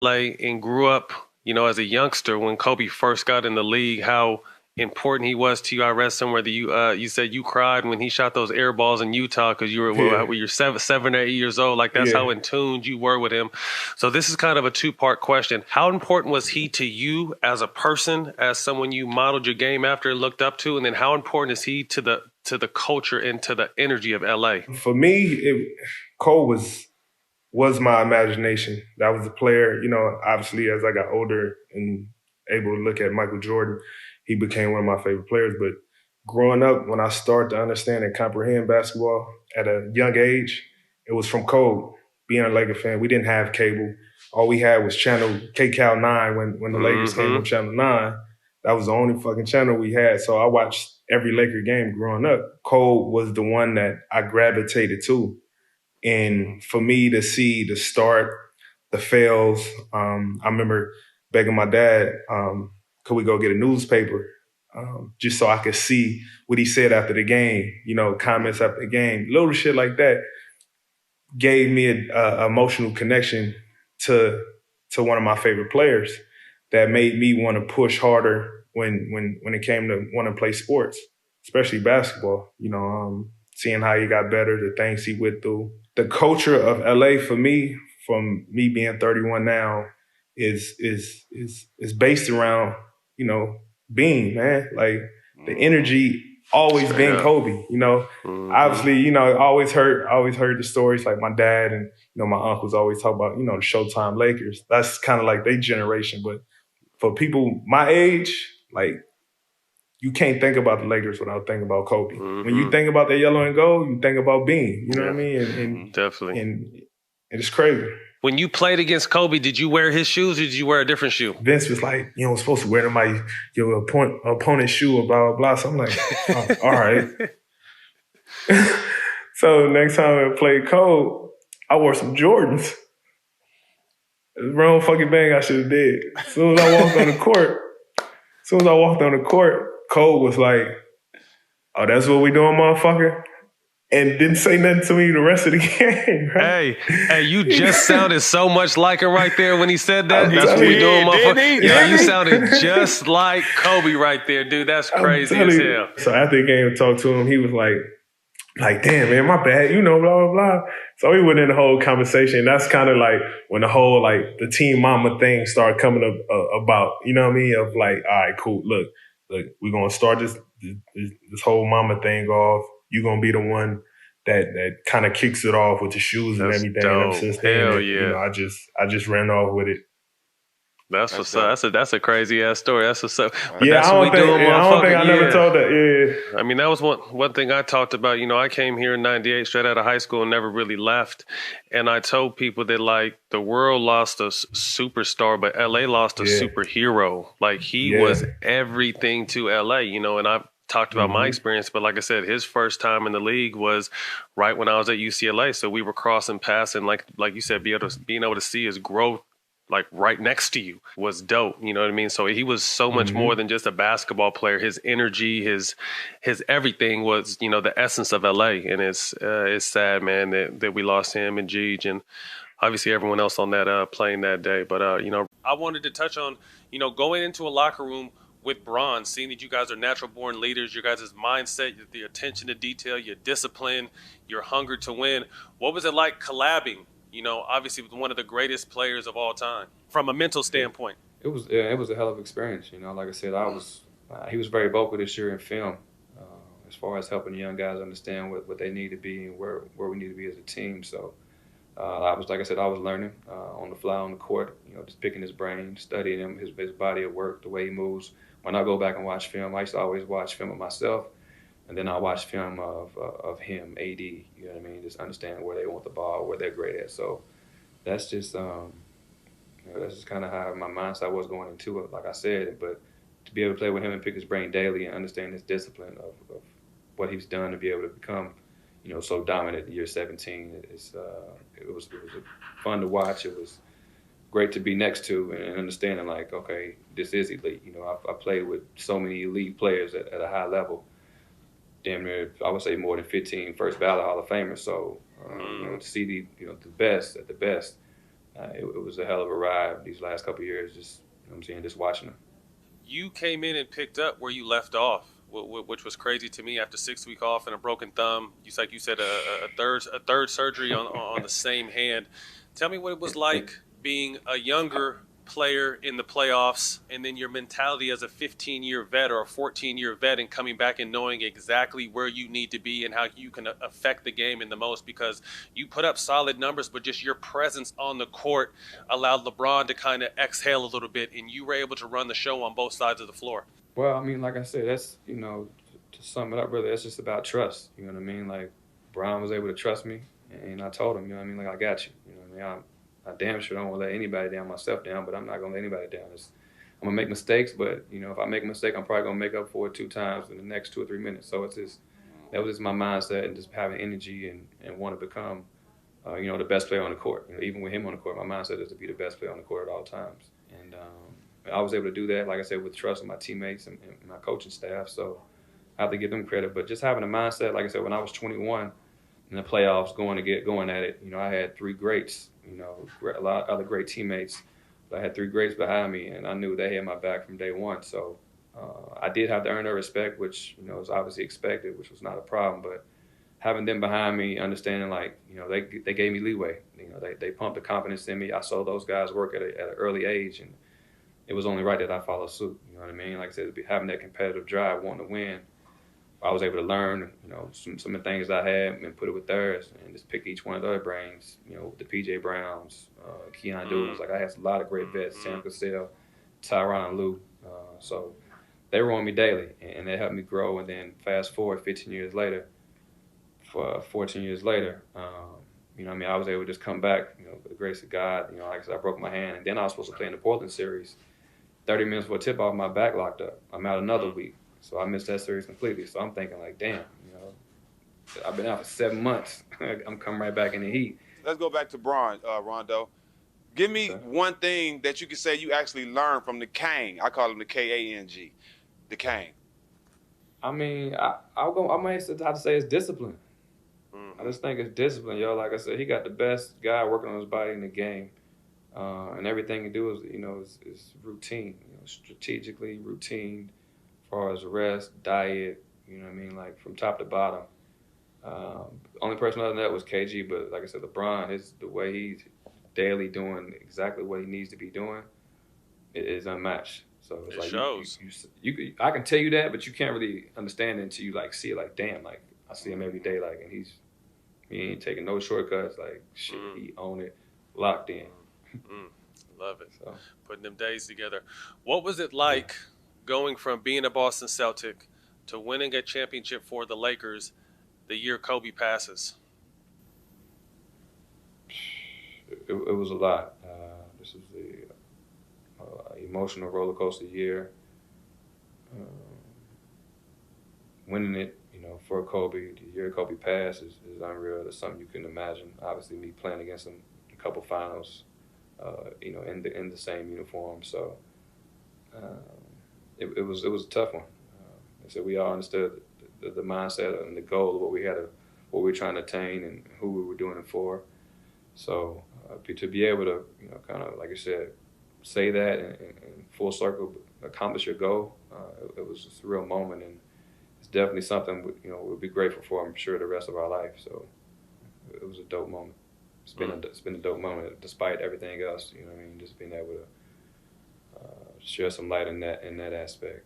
LA and grew up, as a youngster when Kobe first got in the league, how important he was to you. I read somewhere that you said you cried when he shot those air balls in Utah because you were Yeah, when you're 7 or 8 years old. Like that's how yeah. in tune you were with him. So this is kind of a two-part question. How important was he to you as a person, as someone you modeled your game after and looked up to, and then how important is he to the culture and to the energy of LA? For me, Cole was my imagination. That was the player. Obviously, as I got older and able to look at Michael Jordan, he became one of my favorite players. But growing up, when I started to understand and comprehend basketball at a young age, it was from Cole. Being a Laker fan, we didn't have cable. All we had was channel KCAL 9 when the Lakers came on Mm-hmm. channel 9. That was the only fucking channel we had. So I watched every Laker game growing up. Cole was the one that I gravitated to. And for me to see the start, the fails, I remember begging my dad, could we go get a newspaper? Just so I could see what he said after the game, comments after the game, little shit like that gave me a emotional connection to to one of my favorite players that made me want to push harder when it came to want to play sports, especially basketball. Seeing how he got better, the things he went through, the culture of LA for me, from me being 31 now, is based around Bean, man. Like the energy always been Yeah. Kobe. Mm-hmm. Obviously, I always heard the stories like my dad and my uncles always talk about the Showtime Lakers. That's kind of like their generation, but for people my age, like you can't think about the Lakers without thinking about Kobe. When you Mm-hmm. think about that yellow and gold, you think about Bean. You know what I Yeah, mean? And definitely. and, and it's crazy. When you played against Kobe, did you wear his shoes or did you wear a different shoe? Vince was like, supposed to wear your opponent's shoe or blah blah blah. So I'm like, oh, all right. So next time I played Cole, I wore some Jordans. Wrong fucking bang I should have did. As soon as I walked on the court, Cole was like, "Oh, that's what we doing, motherfucker," and didn't say nothing to me the rest of the game. Right? Hey, you just sounded so much like him right there when he said that. I'm That's what telling we you, doing, motherfucker. Didn't he? Yo, you Didn't he? sounded just like Kobe right there, dude. That's I'm crazy telling as you. hell. So after the game, I talked to him. He was like, damn, man, my bad, blah, blah, blah. So we went in the whole conversation. That's kind of like when the whole, like, the team mama thing started coming up about, you know what I mean? Of like, all right, cool, look, we're going to start this whole mama thing off. You're going to be the one that kind of kicks it off with the shoes and That's everything. And ever dope. since then, Hell yeah. I just ran off with it. That's That's what's up. dope. That's a crazy ass story. That's what's up. But Yeah, that's what we doing, I don't think motherfucker. I never Yeah. told that. Yeah. I mean, that was one thing I talked about. I came here in '98 straight out of high school and never really left. And I told people that, like, the world lost a superstar, but LA lost a Yeah. superhero. Like, he Yeah. was everything to LA, and I talked about my Mhm. experience, but like I said, his first time in the league was right when I was at UCLA. So we were crossing paths, and like you said, being able to see his growth like right next to you was dope. You know what I mean? So he was so much more Mhm. than just a basketball player. His energy, his everything was, the essence of LA. And it's sad, man, that we lost him and Jeej and obviously everyone else on that plane that day. But I wanted to touch on, going into a locker room with Bron, seeing that you guys are natural born leaders, your guys' mindset, the attention to detail, your discipline, your hunger to win. What was it like collabing? Obviously with one of the greatest players of all time from a mental standpoint. It was a hell of an experience. Like I said, he was very vocal this year in film, uh, as far as helping the young guys understand what they need to be and where we need to be as a team. So like I said, I was learning on the fly on the court. Just picking his brain, studying him, his body of work, the way he moves. When I go back and watch film, I used to always watch film of myself, and then I watch film of him, AD. You know what I mean? Just understanding where they want the ball, where they're great at. So that's just that's just kind of how my mindset was going into it, like I said. But to be able to play with him and pick his brain daily and understand his discipline of what he's done to be able to become, so dominant in year 17, it was fun to watch. It was great to be next to and understanding like, okay, this is elite. I played with so many elite players at a high level. Damn near, I would say more than 15 first ballot Hall of Famers. So, to see the best at the best, it was a hell of a ride these last couple of years. Just you know what I'm saying, just watching them. You came in and picked up where you left off, which was crazy to me after 6 week off and a broken thumb. Like you said, a third surgery on the same hand. Tell me what it was like being a younger player in the playoffs, and then your mentality as a 15-year vet or a 14-year vet, and coming back and knowing exactly where you need to be and how you can affect the game in the most, because you put up solid numbers, but just your presence on the court allowed LeBron to kind of exhale a little bit, and you were able to run the show on both sides of the floor. Well, I mean, like I said, that's to sum it up, really, that's just about trust. You know what I mean? Like Brian was able to trust me, and I told him, you know what I mean? Like I got you. You know what I mean? I damn sure don't want to let anybody down, myself down, but I'm not gonna let anybody down. I'm gonna make mistakes, but if I make a mistake, I'm probably gonna make up for it 2 times in the next 2 or 3 minutes. So it's just that was just my mindset, and just having energy and want to become, the best player on the court. Even with him on the court, my mindset is to be the best player on the court at all times. And I was able to do that, like I said, with trust of my teammates and my coaching staff. So I have to give them credit. But just having a mindset, like I said, when I was 21 in the playoffs, going at it, I had 3 greats, a lot of other great teammates. But I had 3 greats behind me, and I knew they had my back from day one. So I did have to earn their respect, which was obviously expected, which was not a problem. But having them behind me, understanding they gave me leeway. They pumped the confidence in me. I saw those guys work at an early age, and it was only right that I follow suit. You know what I mean? Like I said, having that competitive drive, wanting to win. I was able to learn, some of the things I had and put it with theirs, and just pick each one of their brains. The PJ Browns, Keon Dubas. Like I had a lot of great vets, Sam Cassell, Tyronn Lue. So they were on me daily, and they helped me grow. And then fast forward 14 years later, I was able to just come back, with the grace of God. Like I said, I broke my hand, and then I was supposed to play in the Portland series. 30 minutes before tip-off, my back locked up. I'm out another week. So I missed that series completely. So I'm thinking like, damn, I've been out for 7 months. I'm coming right back in the heat. Let's go back to Rondo. Give me one thing that you can say you actually learned from the Kang. I call him the K-A-N-G, the Kang. I mean, I might have to say it's discipline. I just think it's discipline, yo. Like I said, he got the best guy working on his body in the game. And everything he do is routine, strategically routine. As far as rest, diet, like from top to bottom. Only person other than that was KG, but like I said, LeBron, the way he's daily doing exactly what he needs to be doing, it is unmatched. So it's like shows. I can tell you that, but you can't really understand it until you see it. Like, damn, like I see him every day, like, and he ain't taking no shortcuts. Like, shit, he own it, locked in. Love it. So, putting them days together. What was it like going from being a Boston Celtic to winning a championship for the Lakers the year Kobe passes? It was a lot. This was the emotional roller coaster year. Winning it, for Kobe, the year Kobe passed is unreal. It's something you couldn't imagine. Obviously, me playing against him in a couple finals, in the same uniform. So it was a tough one. So we all understood the mindset and the goal of what we were trying to attain and who we were doing it for. So to be able to, kind of like I said, say that and full circle accomplish your goal, it was just a real moment, and it's definitely something we'll be grateful for, I'm sure, the rest of our life. So it was a dope moment. It's been a dope moment despite everything else. You know what I mean? Just being able to share some light in that aspect.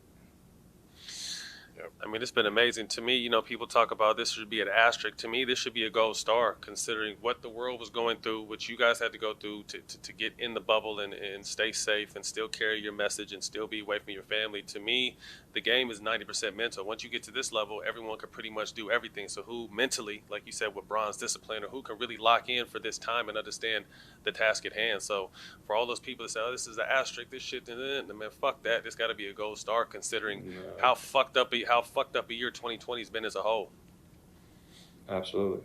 I mean, it's been amazing. To me, people talk about this should be an asterisk. To me, this should be a gold star, considering what the world was going through, what you guys had to go through to get in the bubble and stay safe and still carry your message and still be away from your family. To me, the game is 90% mental. Once you get to this level, everyone can pretty much do everything. So who mentally, like you said, with Bron's discipline, or who can really lock in for this time and understand the task at hand? So for all those people that say, oh, this is an asterisk, this shit, man, fuck that. This got to be a gold star, considering how fucked up a year 2020 has been as a whole. Absolutely.